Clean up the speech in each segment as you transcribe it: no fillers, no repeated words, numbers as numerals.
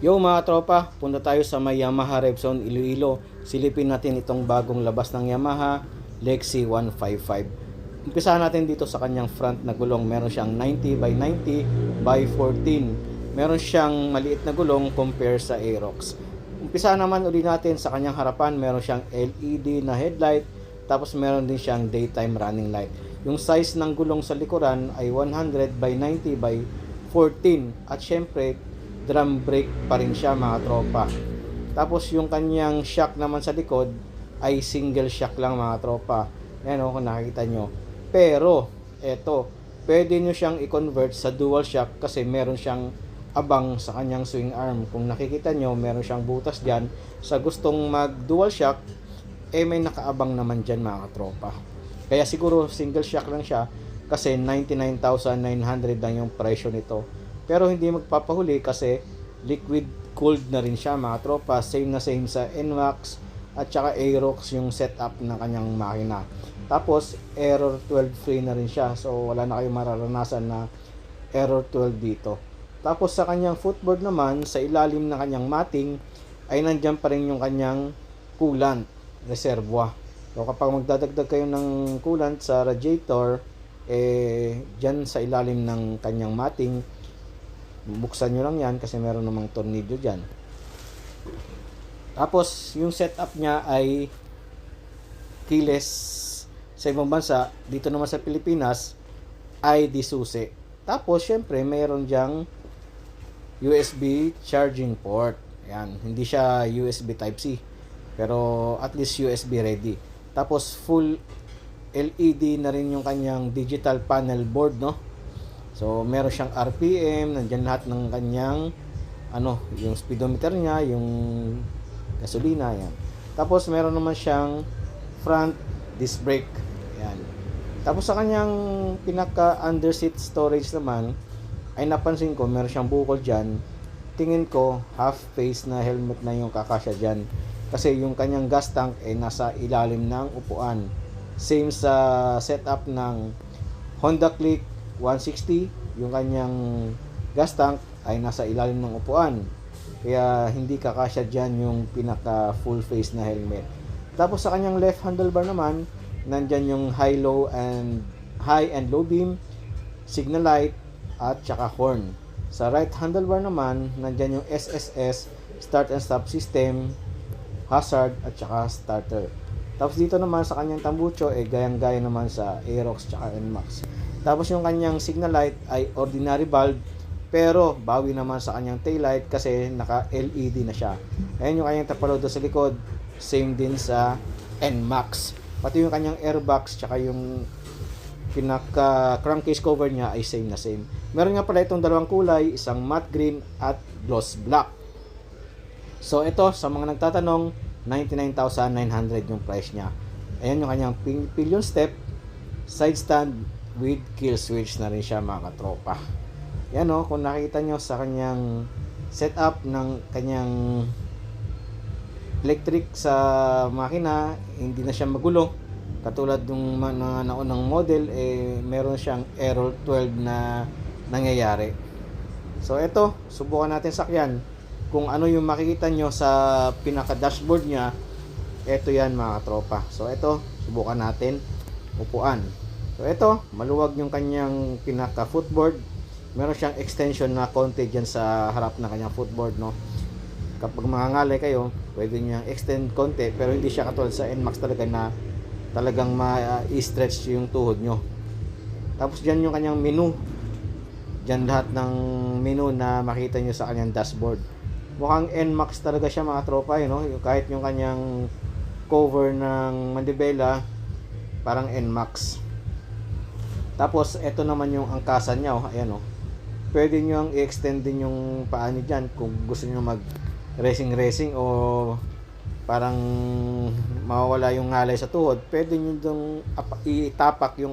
Yo mga tropa, punta tayo sa may Yamaha Repzone Iloilo. Silipin natin itong bagong labas ng Yamaha Lexi 155. Umpisahan natin dito sa kanyang front na gulong. Meron siyang 90 by 90 by 14. Meron siyang maliit na gulong compare sa Aerox. Umpisahan naman uli natin sa kanyang harapan. Meron siyang LED na headlight. Tapos meron din siyang daytime running light. Yung size ng gulong sa likuran ay 100 by 90 by 14. At syempre, drum brake pa rin siya mga tropa. Tapos yung kanyang shock naman sa likod ay single shock lang mga tropa. Yan o kung nakikita nyo. Pero eto, pwede nyo siyang i-convert sa dual shock kasi meron siyang abang sa kanyang swing arm. Kung nakikita nyo, meron siyang butas dyan. Sa gustong mag dual shock, may nakaabang naman dyan mga tropa. Kaya siguro single shock lang siya kasi 99,900 lang yung presyo nito. Pero hindi magpapahuli kasi liquid cooled na rin siya mga tropa. Same na same sa NMAX at saka Aerox yung setup ng kanyang makina. Tapos error 12 free na rin siya. So wala na kayong mararanasan na error 12 dito. Tapos sa kanyang footboard naman, sa ilalim ng kanyang matting ay nandyan pa rin yung kanyang coolant reservoir. So kapag magdadagdag kayo ng coolant sa radiator, dyan sa ilalim ng kanyang matting, buksan nyo lang yan kasi meron namang tornilyo dyan. Tapos yung setup niya ay keyless sa ibang bansa. Dito naman sa Pilipinas ay disusi. Tapos syempre meron dyang USB charging port. Yan, hindi siya USB Type-C, pero at least USB ready. Tapos full LED na rin yung kanyang digital panel board, no? So, meron siyang RPM, nandiyan lahat ng kanyang yung speedometer niya, yung gasolina, yan. Tapos, meron naman siyang front disc brake, yan. Tapos, sa kanyang pinaka underseat storage naman, ay napansin ko, meron siyang bukol dyan. Tingin ko, half face na helmet na yung kakasya dyan. Kasi yung kanyang gas tank ay nasa ilalim ng upuan. Same sa setup ng Honda Click 160, yung kanyang gas tank ay nasa ilalim ng upuan. Kaya hindi kakasya dyan yung pinaka full face na helmet. Tapos sa kanyang left handlebar naman, nandyan yung high and low beam, signal light, at saka horn. Sa right handlebar naman, nandyan yung SSS, start and stop system, hazard, at saka starter. Tapos dito naman sa kanyang tambucho, gayang-gaya naman sa Aerox at NMAX. Tapos yung kanyang signal light ay ordinary bulb, pero bawi naman sa kanyang taillight kasi naka LED na siya. Ayan yung kanyang tapalodo sa likod, same din sa NMAX. Pati yung kanyang airbox tsaka yung pinaka crankcase cover niya ay same na same. Meron nga pala itong dalawang kulay, isang matte green at gloss black. So ito, sa mga nagtatanong, 99,900 yung price niya. Ayan yung kanyang pillion step, side stand with kill switch na rin siya mga katropa. Yan o, kung nakita nyo sa kanyang setup ng kanyang electric sa makina, hindi na siya magulo. Katulad ng mga naunang model, meron siyang error 12 na nangyayari. So ito, subukan natin sakyan. Kung ano yung makikita nyo sa pinaka dashboard niya, ito yan mga tropa. So ito, subukan natin upuan. So ito, maluwag yung kanyang pinaka footboard. Meron siyang extension na konti dyan sa harap ng kanyang footboard, no? Kapag mangangalay kayo, pwede nyo extend konti, pero hindi siya katulad sa NMAX talaga na talagang ma-stretch yung tuhod nyo. Tapos dyan yung kanyang menu. Dyan lahat ng menu na makita nyo sa kanyang dashboard. Mukhang NMAX talaga siya mga tropa, no? Kahit yung kanyang cover ng manibela, parang NMAX. Tapos ito naman yung angkasan niya, ayan oh. Pwede nyo ang i-extend din yung paa nyo dyan kung gusto nyo mag racing o parang mawawala yung ngalay sa tuhod. Pwede nyo dong itapak yung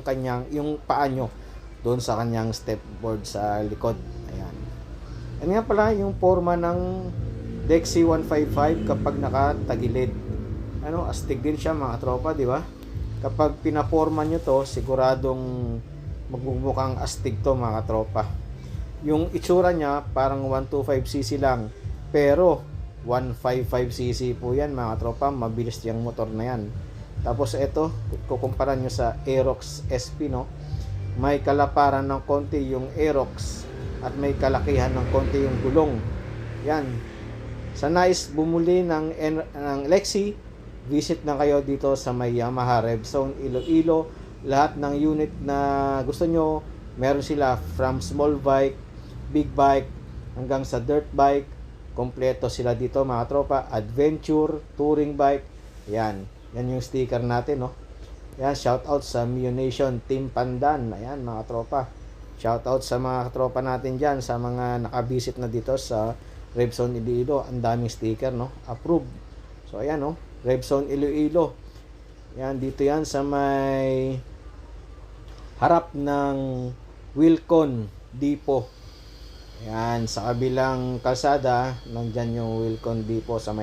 paa nyo doon sa kanyang step board sa likod. Ayan. Yan nga pala yung forma ng Lexi 155 kapag nakatagilid. Astig din siya mga tropa, di ba? Kapag pinaporma nyo to, siguradong magbubukang astig to mga tropa. Yung itsura niya parang 125cc lang, Pero 155cc po yan mga tropa, mabilis yung motor na yan. Tapos ito, kukumpara nyo sa Aerox SP, no? May kalaparan ng konti yung Aerox at may kalakihan ng konti yung gulong. Yan. Sa nais bumuli ng Lexi, visit na kayo dito sa may Yamaha Revzone Iloilo. Lahat ng unit na gusto nyo, meron sila from small bike, big bike, hanggang sa dirt bike. Kompleto sila dito mga tropa. Adventure, touring bike. Yan. Yan yung sticker natin, no? Yan, shout out sa Mio Nation Team Pandan. Ayan mga tropa. Shout out sa mga tropa natin dyan, sa mga nakabisit na dito sa Revzone Iloilo. Ang daming sticker, no? Approved. So ayan, no? Revzone Iloilo. Yan, dito yan sa may harap ng Wilcon Depot. Yan, sa kabilang kalsada, nandyan yung Wilcon Depot sa may